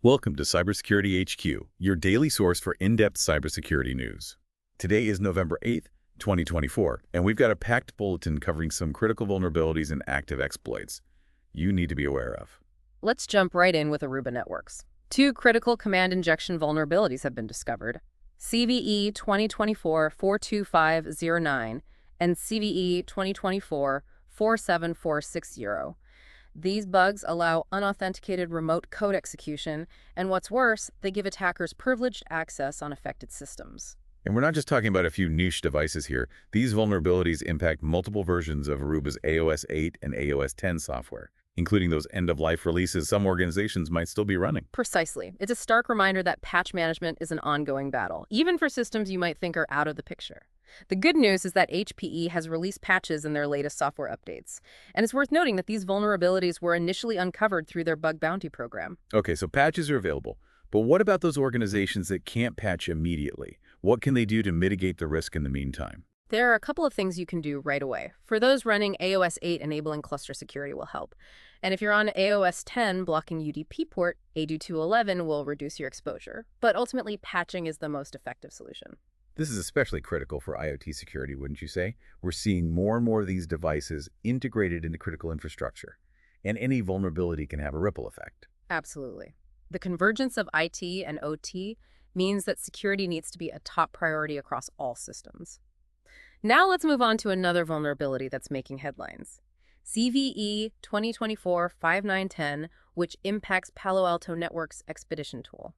Welcome to Cybersecurity HQ, your daily source for in-depth cybersecurity news. Today is November 8th, 2024, and we've got a packed bulletin covering some critical vulnerabilities and active exploits you need to be aware of. Let's jump right in with Aruba Networks. Two critical command injection vulnerabilities have been discovered: CVE 2024-42509 and CVE 2024-47460. These bugs allow unauthenticated remote code execution, and what's worse, they give attackers privileged access on affected systems. And we're not just talking about a few niche devices here. These vulnerabilities impact multiple versions of Aruba's AOS 8 and AOS 10 software, including those end-of-life releases some organizations might still be running. Precisely. It's a stark reminder that patch management is an ongoing battle, even for systems you might think are out of the picture. The good news is that HPE has released patches in their latest software updates, and it's worth noting that these vulnerabilities were initially uncovered through their bug bounty program. Okay, so patches are available, but what about those organizations that can't patch immediately? What can they do to mitigate the risk in the meantime? There are a couple of things you can do right away. For those running AOS 8, enabling cluster security will help. And if you're on AOS 10, blocking UDP port, AD211 will reduce your exposure. But ultimately, patching is the most effective solution. This is especially critical for IoT security, wouldn't you say? We're seeing more and more of these devices integrated into critical infrastructure, and any vulnerability can have a ripple effect. Absolutely. The convergence of IT and OT means that security needs to be a top priority across all systems. Now let's move on to another vulnerability that's making headlines: CVE 2024-5910, which impacts Palo Alto Networks Expedition tool.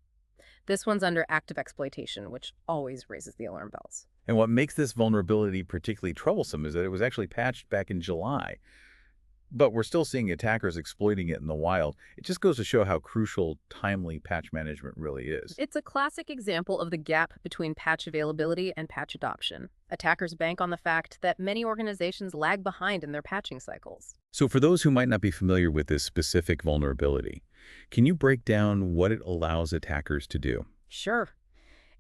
This one's under active exploitation, which always raises the alarm bells. And what makes this vulnerability particularly troublesome is that it was actually patched back in July. But we're still seeing attackers exploiting it in the wild. It just goes to show how crucial timely patch management really is. It's a classic example of the gap between patch availability and patch adoption. Attackers bank on the fact that many organizations lag behind in their patching cycles. So for those who might not be familiar with this specific vulnerability, can you break down what it allows attackers to do? Sure.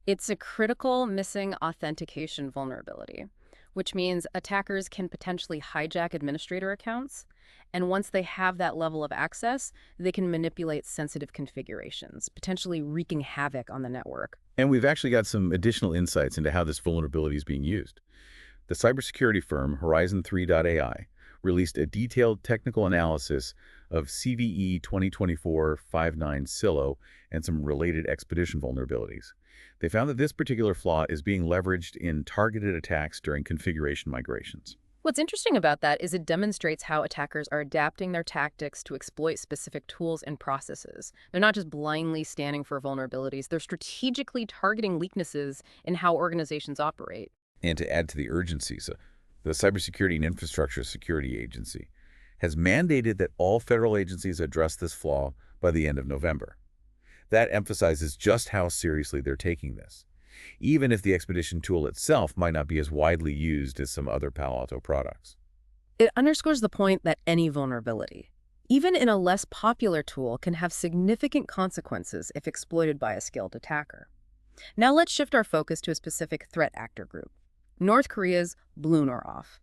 It's a critical missing authentication vulnerability, which means attackers can potentially hijack administrator accounts, and once they have that level of access, they can manipulate sensitive configurations, potentially wreaking havoc on the network. And we've actually got some additional insights into how this vulnerability is being used. The cybersecurity firm Horizon3.ai released a detailed technical analysis of CVE 2024-59 Silo and some related expedition vulnerabilities. They found that this particular flaw is being leveraged in targeted attacks during configuration migrations. What's interesting about that is it demonstrates how attackers are adapting their tactics to exploit specific tools and processes. They're not just blindly scanning for vulnerabilities, they're strategically targeting weaknesses in how organizations operate. And to add to the urgency, the Cybersecurity and Infrastructure Security Agency has mandated that all federal agencies address this flaw by the end of November. That emphasizes just how seriously they're taking this, even if the Expedition tool itself might not be as widely used as some other Palo Alto products. It underscores the point that any vulnerability, even in a less popular tool, can have significant consequences if exploited by a skilled attacker. Now let's shift our focus to a specific threat actor group: North Korea's Bluneroff.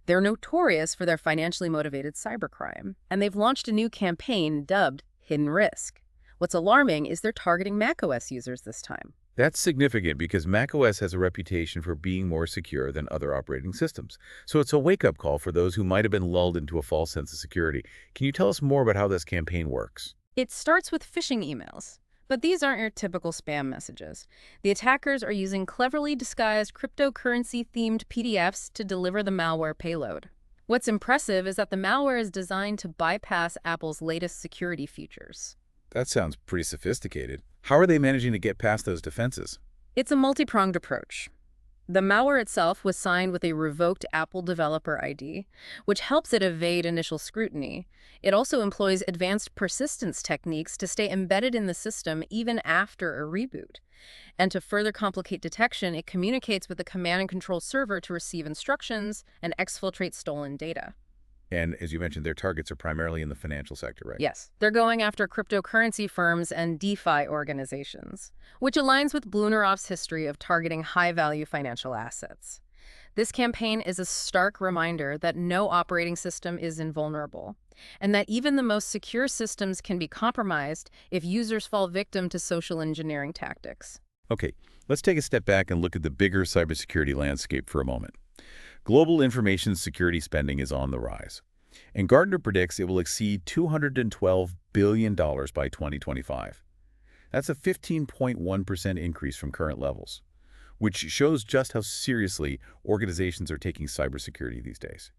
They're notorious for their financially motivated cybercrime, and they've launched a new campaign dubbed Hidden Risk. What's alarming is they're targeting macOS users this time. That's significant because macOS has a reputation for being more secure than other operating systems. So it's a wake-up call for those who might have been lulled into a false sense of security. Can you tell us more about how this campaign works? It starts with phishing emails, but these aren't your typical spam messages. The attackers are using cleverly disguised cryptocurrency-themed PDFs to deliver the malware payload. What's impressive is that the malware is designed to bypass Apple's latest security features. That sounds pretty sophisticated. How are they managing to get past those defenses? It's a multi-pronged approach. The malware itself was signed with a revoked Apple developer ID, which helps it evade initial scrutiny. It also employs advanced persistence techniques to stay embedded in the system even after a reboot. And to further complicate detection, it communicates with the command and control server to receive instructions and exfiltrate stolen data. And as you mentioned, their targets are primarily in the financial sector, right? Yes, they're going after cryptocurrency firms and DeFi organizations, which aligns with Bluneroff's history of targeting high-value financial assets. This campaign is a stark reminder that no operating system is invulnerable, and that even the most secure systems can be compromised if users fall victim to social engineering tactics. Okay, let's take a step back and look at the bigger cybersecurity landscape for a moment. Global information security spending is on the rise, and Gartner predicts it will exceed $212 billion by 2025. That's a 15.1% increase from current levels, which shows just how seriously organizations are taking cybersecurity these days.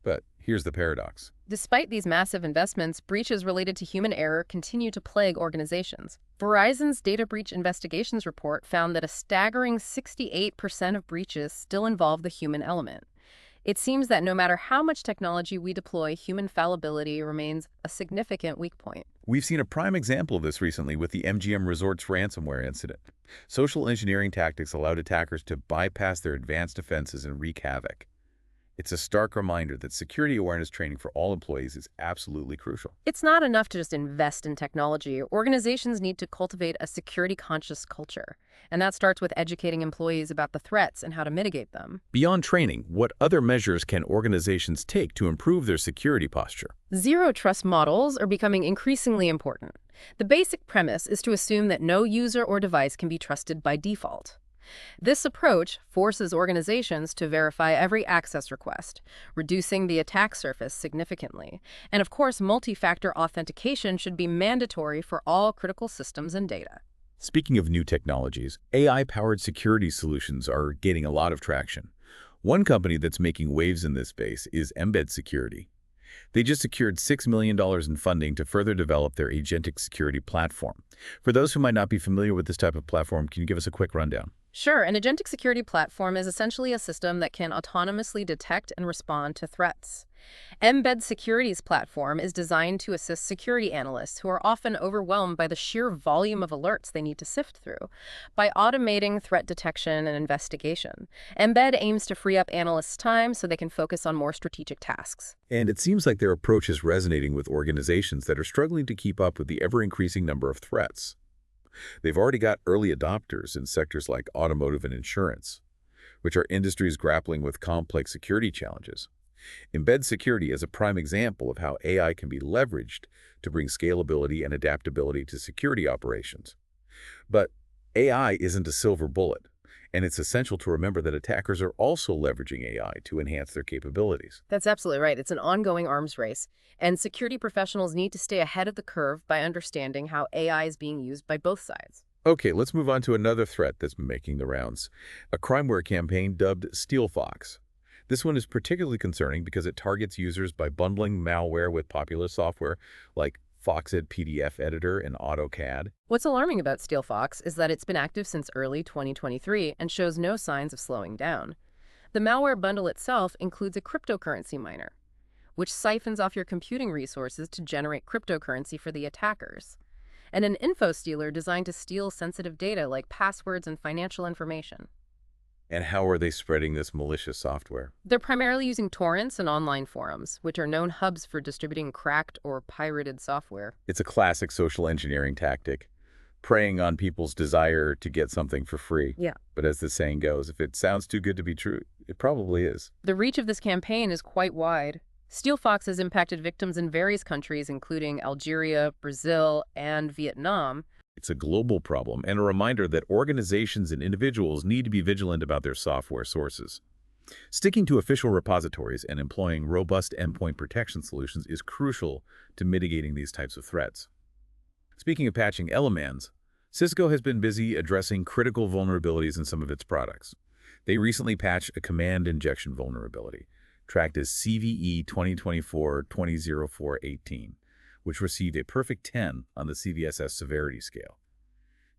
But here's the paradox. Despite these massive investments, breaches related to human error continue to plague organizations. Verizon's data breach investigations report found that a staggering 68% of breaches still involve the human element. It seems that no matter how much technology we deploy, human fallibility remains a significant weak point. We've seen a prime example of this recently with the MGM Resorts ransomware incident. Social engineering tactics allowed attackers to bypass their advanced defenses and wreak havoc. It's a stark reminder that security awareness training for all employees is absolutely crucial. It's not enough to just invest in technology. Organizations need to cultivate a security-conscious culture, and that starts with educating employees about the threats and how to mitigate them. Beyond training, what other measures can organizations take to improve their security posture? Zero-trust models are becoming increasingly important. The basic premise is to assume that no user or device can be trusted by default. This approach forces organizations to verify every access request, reducing the attack surface significantly. And of course, multi-factor authentication should be mandatory for all critical systems and data. Speaking of new technologies, AI-powered security solutions are gaining a lot of traction. One company that's making waves in this space is Embed Security. They just secured $6 million in funding to further develop their agentic security platform. For those who might not be familiar with this type of platform, can you give us a quick rundown? Sure, an agentic security platform is essentially a system that can autonomously detect and respond to threats. Embed Security's platform is designed to assist security analysts who are often overwhelmed by the sheer volume of alerts they need to sift through. By automating threat detection and investigation, Embed aims to free up analysts' time so they can focus on more strategic tasks. And it seems like their approach is resonating with organizations that are struggling to keep up with the ever-increasing number of threats. They've already got early adopters in sectors like automotive and insurance, which are industries grappling with complex security challenges. Embed Security is a prime example of how AI can be leveraged to bring scalability and adaptability to security operations. But AI isn't a silver bullet, and it's essential to remember that attackers are also leveraging AI to enhance their capabilities. That's absolutely right. It's an ongoing arms race, and security professionals need to stay ahead of the curve by understanding how AI is being used by both sides. Okay, let's move on to another threat that's been making the rounds, a crimeware campaign dubbed StealFox. This one is particularly concerning because it targets users by bundling malware with popular software like Foxed PDF Editor and AutoCAD. What's alarming about StealFox is that it's been active since early 2023 and shows no signs of slowing down. The malware bundle itself includes a cryptocurrency miner, which siphons off your computing resources to generate cryptocurrency for the attackers, and an info stealer designed to steal sensitive data like passwords and financial information. And how are they spreading this malicious software? They're primarily using torrents and online forums, which are known hubs for distributing cracked or pirated software. It's a classic social engineering tactic, preying on people's desire to get something for free. Yeah. But as the saying goes, if it sounds too good to be true, it probably is. The reach of this campaign is quite wide. StealFox has impacted victims in various countries, including Algeria, Brazil, and Vietnam. It's a global problem and a reminder that organizations and individuals need to be vigilant about their software sources. Sticking to official repositories and employing robust endpoint protection solutions is crucial to mitigating these types of threats. Speaking of patching elements, Cisco has been busy addressing critical vulnerabilities in some of its products. They recently patched a command injection vulnerability, tracked as CVE 2024-2004-18, which received a perfect 10 on the CVSS severity scale.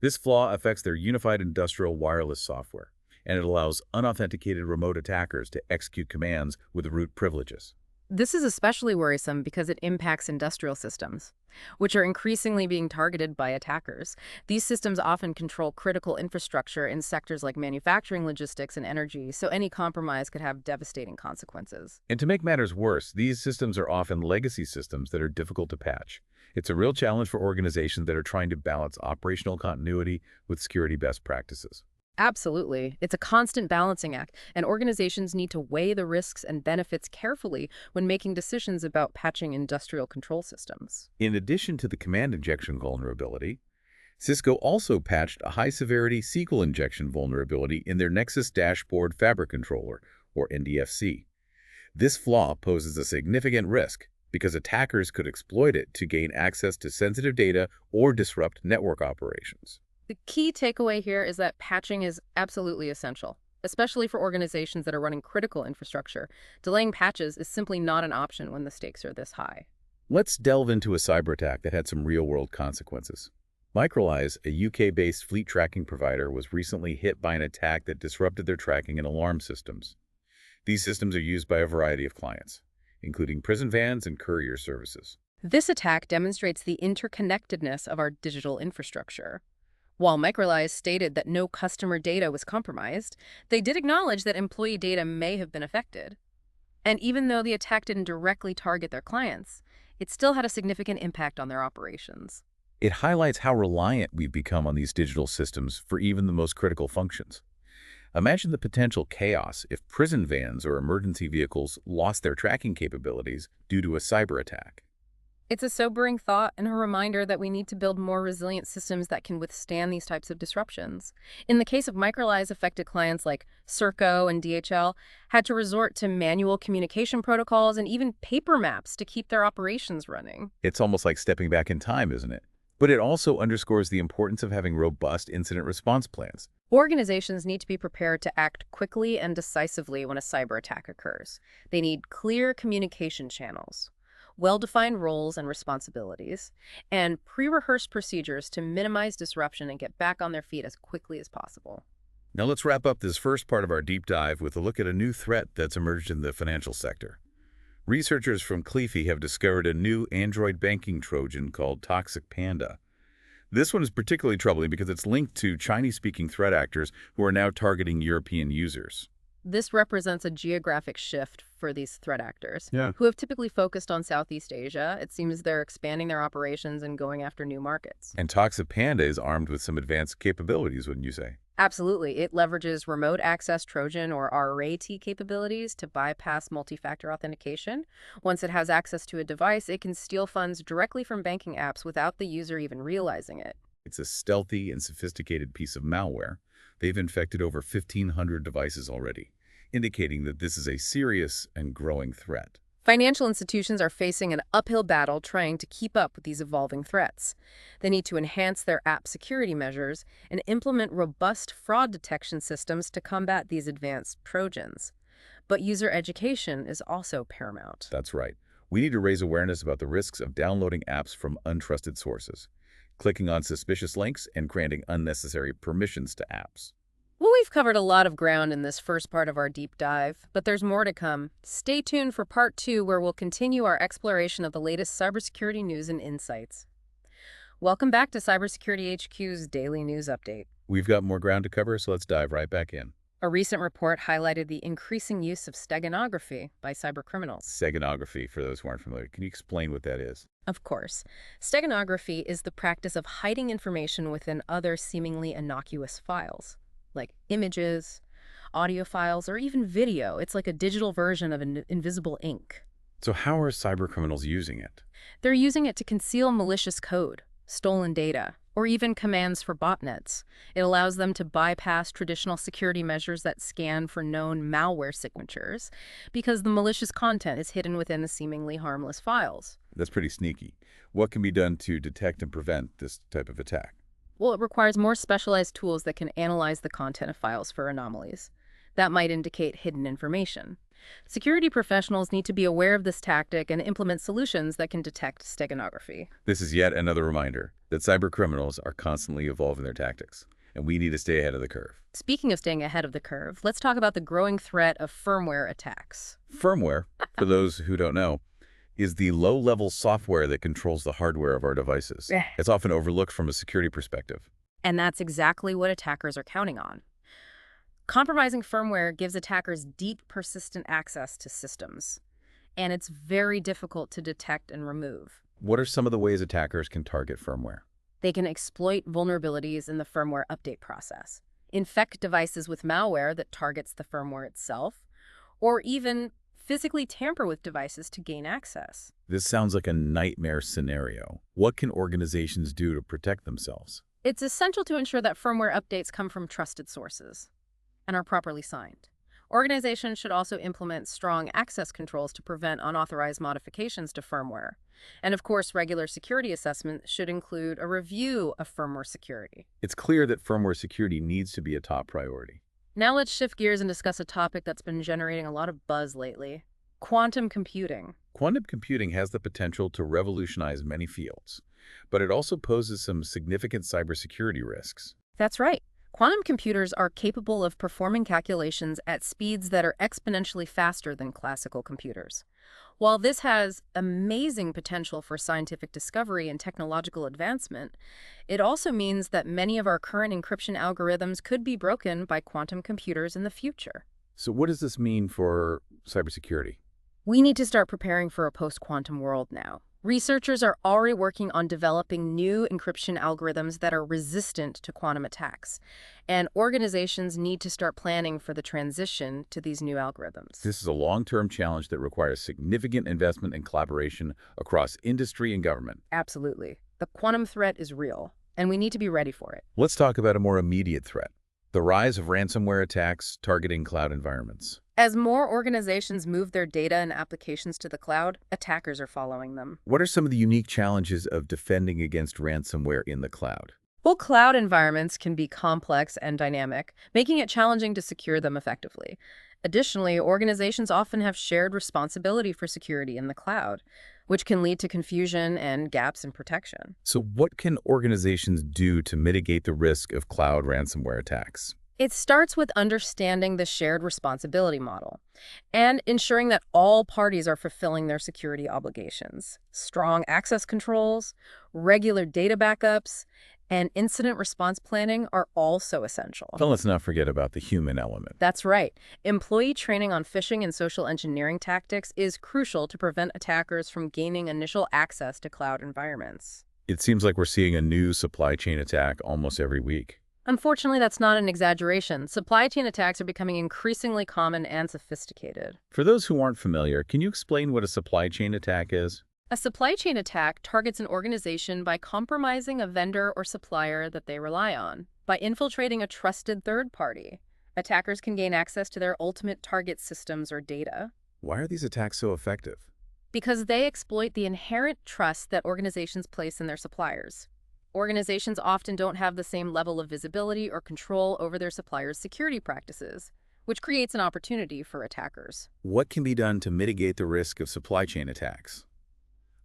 This flaw affects their unified industrial wireless software, and it allows unauthenticated remote attackers to execute commands with root privileges. This is especially worrisome because it impacts industrial systems, which are increasingly being targeted by attackers. These systems often control critical infrastructure in sectors like manufacturing, logistics, and energy, so any compromise could have devastating consequences. And to make matters worse, these systems are often legacy systems that are difficult to patch. It's a real challenge for organizations that are trying to balance operational continuity with security best practices. Absolutely. It's a constant balancing act, and organizations need to weigh the risks and benefits carefully when making decisions about patching industrial control systems. In addition to the command injection vulnerability, Cisco also patched a high-severity SQL injection vulnerability in their Nexus Dashboard Fabric Controller, or NDFC. This flaw poses a significant risk because attackers could exploit it to gain access to sensitive data or disrupt network operations. The key takeaway here is that patching is absolutely essential, especially for organizations that are running critical infrastructure. Delaying patches is simply not an option when the stakes are this high. Let's delve into a cyber attack that had some real-world consequences. Microlize, a UK-based fleet tracking provider, was recently hit by an attack that disrupted their tracking and alarm systems. These systems are used by a variety of clients, including prison vans and courier services. This attack demonstrates the interconnectedness of our digital infrastructure. While Microlize stated that no customer data was compromised, they did acknowledge that employee data may have been affected. And even though the attack didn't directly target their clients, it still had a significant impact on their operations. It highlights how reliant we've become on these digital systems for even the most critical functions. Imagine the potential chaos if prison vans or emergency vehicles lost their tracking capabilities due to a cyber attack. It's a sobering thought and a reminder that we need to build more resilient systems that can withstand these types of disruptions. In the case of Microlize, affected clients like Serco and DHL had to resort to manual communication protocols and even paper maps to keep their operations running. It's almost like stepping back in time, isn't it? But it also underscores the importance of having robust incident response plans. Organizations need to be prepared to act quickly and decisively when a cyber attack occurs. They need clear communication channels, well-defined roles and responsibilities, and pre-rehearsed procedures to minimize disruption and get back on their feet as quickly as possible. Now let's wrap up this first part of our deep dive with a look at a new threat that's emerged in the financial sector. Researchers from Cleafy have discovered a new Android banking Trojan called Toxic Panda. This one is particularly troubling because it's linked to Chinese-speaking threat actors who are now targeting European users. This represents a geographic shift for these threat actors, Yeah. who have typically focused on Southeast Asia. It seems they're expanding their operations and going after new markets. And Toxic Panda is armed with some advanced capabilities, wouldn't you say? Absolutely. It leverages remote access Trojan or RAT capabilities to bypass multi-factor authentication. Once it has access to a device, it can steal funds directly from banking apps without the user even realizing it. It's a stealthy and sophisticated piece of malware. They've infected over 1,500 devices already, indicating that this is a serious and growing threat. Financial institutions are facing an uphill battle trying to keep up with these evolving threats. They need to enhance their app security measures and implement robust fraud detection systems to combat these advanced Trojans. But user education is also paramount. That's right. We need to raise awareness about the risks of downloading apps from untrusted sources, clicking on suspicious links, and granting unnecessary permissions to apps. Well, we've covered a lot of ground in this first part of our deep dive, but there's more to come. Stay tuned for part 2, where we'll continue our exploration of the latest cybersecurity news and insights. Welcome back to Cybersecurity HQ's Daily News Update. We've got more ground to cover, so let's dive right back in. A recent report highlighted the increasing use of steganography by cybercriminals. Steganography, for those who aren't familiar. Can you explain what that is? Of course. Steganography is the practice of hiding information within other seemingly innocuous files, like images, audio files, or even video. It's like a digital version of an invisible ink. So how are cybercriminals using it? They're using it to conceal malicious code, stolen data, or even commands for botnets. It allows them to bypass traditional security measures that scan for known malware signatures because the malicious content is hidden within the seemingly harmless files. That's pretty sneaky. What can be done to detect and prevent this type of attack? Well, it requires more specialized tools that can analyze the content of files for anomalies. That might indicate hidden information. Security professionals need to be aware of this tactic and implement solutions that can detect steganography. This is yet another reminder that cybercriminals are constantly evolving their tactics, and we need to stay ahead of the curve. Speaking of staying ahead of the curve, let's talk about the growing threat of firmware attacks. Firmware, for those who don't know, is the low-level software that controls the hardware of our devices. It's often overlooked from a security perspective. And that's exactly what attackers are counting on. Compromising firmware gives attackers deep, persistent access to systems, and it's very difficult to detect and remove. What are some of the ways attackers can target firmware? They can exploit vulnerabilities in the firmware update process. infect devices with malware that targets the firmware itself, or even physically tamper with devices to gain access. This sounds like a nightmare scenario. What can organizations do to protect themselves? It's essential to ensure that firmware updates come from trusted sources and are properly signed. Organizations should also implement strong access controls to prevent unauthorized modifications to firmware. And of course, regular security assessment should include a review of firmware security. It's clear that firmware security needs to be a top priority. Now let's shift gears and discuss a topic that's been generating a lot of buzz lately: quantum computing. Quantum computing has the potential to revolutionize many fields, but it also poses some significant cybersecurity risks. That's right. Quantum computers are capable of performing calculations at speeds that are exponentially faster than classical computers. While this has amazing potential for scientific discovery and technological advancement, it also means that many of our current encryption algorithms could be broken by quantum computers in the future. So what does this mean for cybersecurity? We need to start preparing for a post-quantum world now. Researchers are already working on developing new encryption algorithms that are resistant to quantum attacks, and organizations need to start planning for the transition to these new algorithms. This is a long-term challenge that requires significant investment and collaboration across industry and government. Absolutely. The quantum threat is real, and we need to be ready for it. Let's talk about a more immediate threat: the rise of ransomware attacks targeting cloud environments. As more organizations move their data and applications to the cloud, attackers are following them. What are some of the unique challenges of defending against ransomware in the cloud? Well, cloud environments can be complex and dynamic, making it challenging to secure them effectively. Additionally, organizations often have shared responsibility for security in the cloud, which can lead to confusion and gaps in protection. So what can organizations do to mitigate the risk of cloud ransomware attacks? It starts with understanding the shared responsibility model and ensuring that all parties are fulfilling their security obligations. Strong access controls, regular data backups, and incident response planning are also essential. Well, let's not forget about the human element. That's right. Employee training on phishing and social engineering tactics is crucial to prevent attackers from gaining initial access to cloud environments. It seems like we're seeing a new supply chain attack almost every week. Unfortunately, that's not an exaggeration. Supply chain attacks are becoming increasingly common and sophisticated. For those who aren't familiar, can you explain what a supply chain attack is? A supply chain attack targets an organization by compromising a vendor or supplier that they rely on. By infiltrating a trusted third party, attackers can gain access to their ultimate target systems or data. Why are these attacks so effective? Because they exploit the inherent trust that organizations place in their suppliers. Organizations often don't have the same level of visibility or control over their suppliers' security practices, which creates an opportunity for attackers. What can be done to mitigate the risk of supply chain attacks?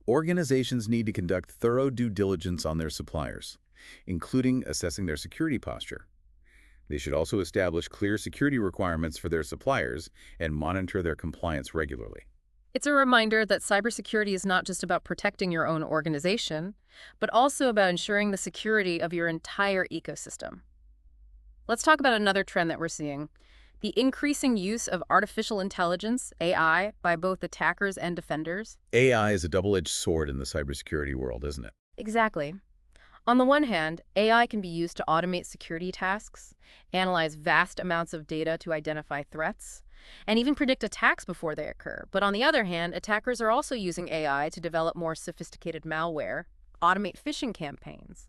Organizations need to conduct thorough due diligence on their suppliers, including assessing their security posture. They should also establish clear security requirements for their suppliers and monitor their compliance regularly. It's a reminder that cybersecurity is not just about protecting your own organization, but also about ensuring the security of your entire ecosystem. Let's talk about another trend that we're seeing: the increasing use of artificial intelligence, AI, by both attackers and defenders. AI is a double-edged sword in the cybersecurity world, isn't it? Exactly. On the one hand, AI can be used to automate security tasks, analyze vast amounts of data to identify threats, and even predict attacks before they occur. But on the other hand, attackers are also using AI to develop more sophisticated malware, automate phishing campaigns,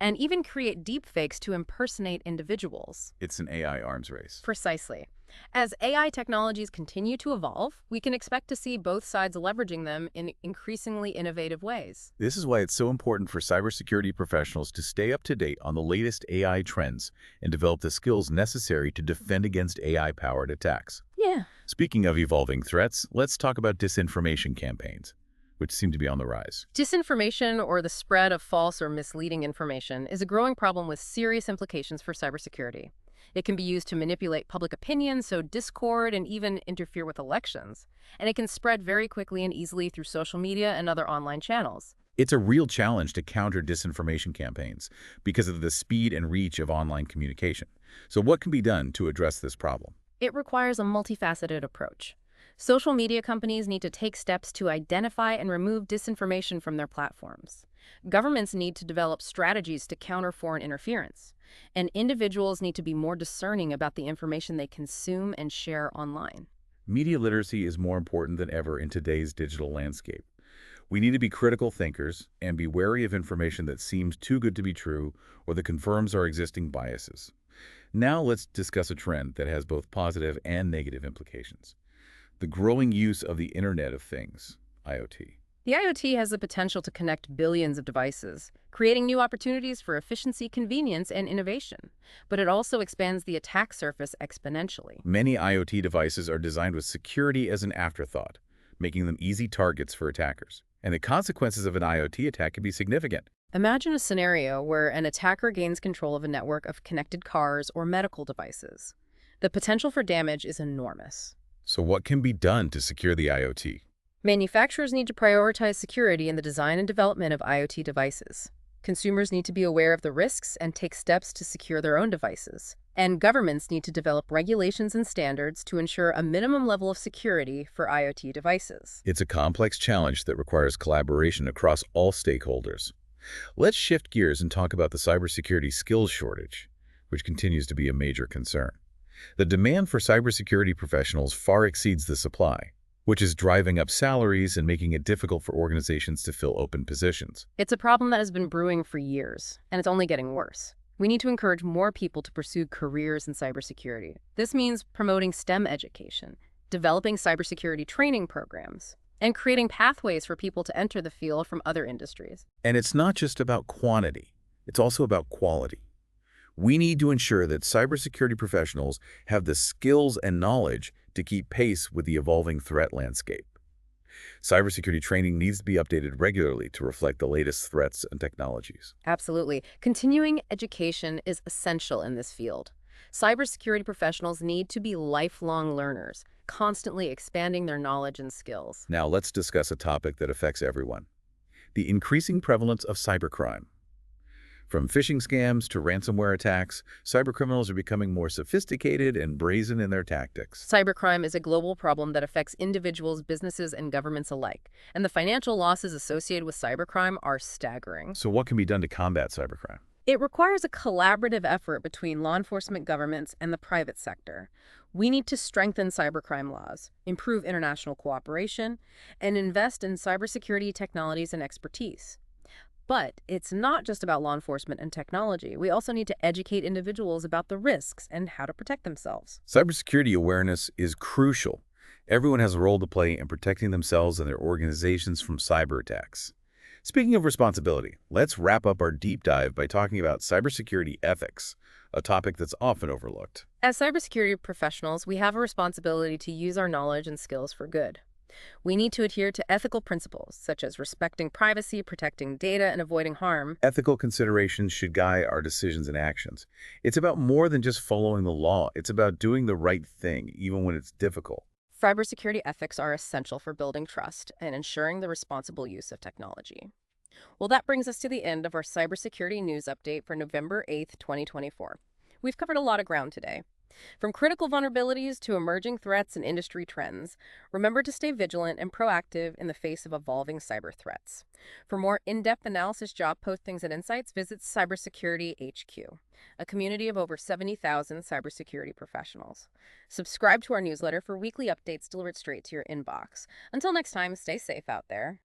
and even create deepfakes to impersonate individuals. It's an AI arms race. Precisely. As AI technologies continue to evolve, we can expect to see both sides leveraging them in increasingly innovative ways. This is why it's so important for cybersecurity professionals to stay up to date on the latest AI trends and develop the skills necessary to defend against AI-powered attacks. Yeah. Speaking of evolving threats, let's talk about disinformation campaigns, which seem to be on the rise. Disinformation, or the spread of false or misleading information, is a growing problem with serious implications for cybersecurity. It can be used to manipulate public opinion, sow discord, and even interfere with elections. And it can spread very quickly and easily through social media and other online channels. It's a real challenge to counter disinformation campaigns because of the speed and reach of online communication. So what can be done to address this problem? It requires a multifaceted approach. Social media companies need to take steps to identify and remove disinformation from their platforms. Governments need to develop strategies to counter foreign interference, and individuals need to be more discerning about the information they consume and share online. Media literacy is more important than ever in today's digital landscape. We need to be critical thinkers and be wary of information that seems too good to be true or that confirms our existing biases. Now let's discuss a trend that has both positive and negative implications. The growing use of the Internet of Things, IoT. The IoT has the potential to connect billions of devices, creating new opportunities for efficiency, convenience, and innovation. But it also expands the attack surface exponentially. Many IoT devices are designed with security as an afterthought, making them easy targets for attackers. And the consequences of an IoT attack can be significant. Imagine a scenario where an attacker gains control of a network of connected cars or medical devices. The potential for damage is enormous. So what can be done to secure the IoT? Manufacturers need to prioritize security in the design and development of IoT devices. Consumers need to be aware of the risks and take steps to secure their own devices. And governments need to develop regulations and standards to ensure a minimum level of security for IoT devices. It's a complex challenge that requires collaboration across all stakeholders. Let's shift gears and talk about the cybersecurity skills shortage, which continues to be a major concern. The demand for cybersecurity professionals far exceeds the supply, which is driving up salaries and making it difficult for organizations to fill open positions. It's a problem that has been brewing for years, and it's only getting worse. We need to encourage more people to pursue careers in cybersecurity. This means promoting STEM education, developing cybersecurity training programs, and creating pathways for people to enter the field from other industries. And it's not just about quantity, it's also about quality. We need to ensure that cybersecurity professionals have the skills and knowledge to keep pace with the evolving threat landscape. Cybersecurity training needs to be updated regularly to reflect the latest threats and technologies. Absolutely. Continuing education is essential in this field. Cybersecurity professionals need to be lifelong learners, constantly expanding their knowledge and skills. Now let's discuss a topic that affects everyone: the increasing prevalence of cybercrime. From phishing scams to ransomware attacks, cybercriminals are becoming more sophisticated and brazen in their tactics. Cybercrime is a global problem that affects individuals, businesses, and governments alike, and the financial losses associated with cybercrime are staggering. So what can be done to combat cybercrime? It requires a collaborative effort between law enforcement, governments, and the private sector. We need to strengthen cybercrime laws, improve international cooperation, and invest in cybersecurity technologies and expertise. But it's not just about law enforcement and technology. We also need to educate individuals about the risks and how to protect themselves. Cybersecurity awareness is crucial. Everyone has a role to play in protecting themselves and their organizations from cyber attacks. Speaking of responsibility, let's wrap up our deep dive by talking about cybersecurity ethics, a topic that's often overlooked. As cybersecurity professionals, we have a responsibility to use our knowledge and skills for good. We need to adhere to ethical principles, such as respecting privacy, protecting data, and avoiding harm. Ethical considerations should guide our decisions and actions. It's about more than just following the law. It's about doing the right thing, even when it's difficult. Cybersecurity ethics are essential for building trust and ensuring the responsible use of technology. Well, that brings us to the end of our cybersecurity news update for November 8th, 2024. We've covered a lot of ground today. From critical vulnerabilities to emerging threats and industry trends, remember to stay vigilant and proactive in the face of evolving cyber threats. For more in-depth analysis, job postings, and insights, visit Cybersecurity HQ, a community of over 70,000 cybersecurity professionals. Subscribe to our newsletter for weekly updates delivered straight to your inbox. Until next time, stay safe out there.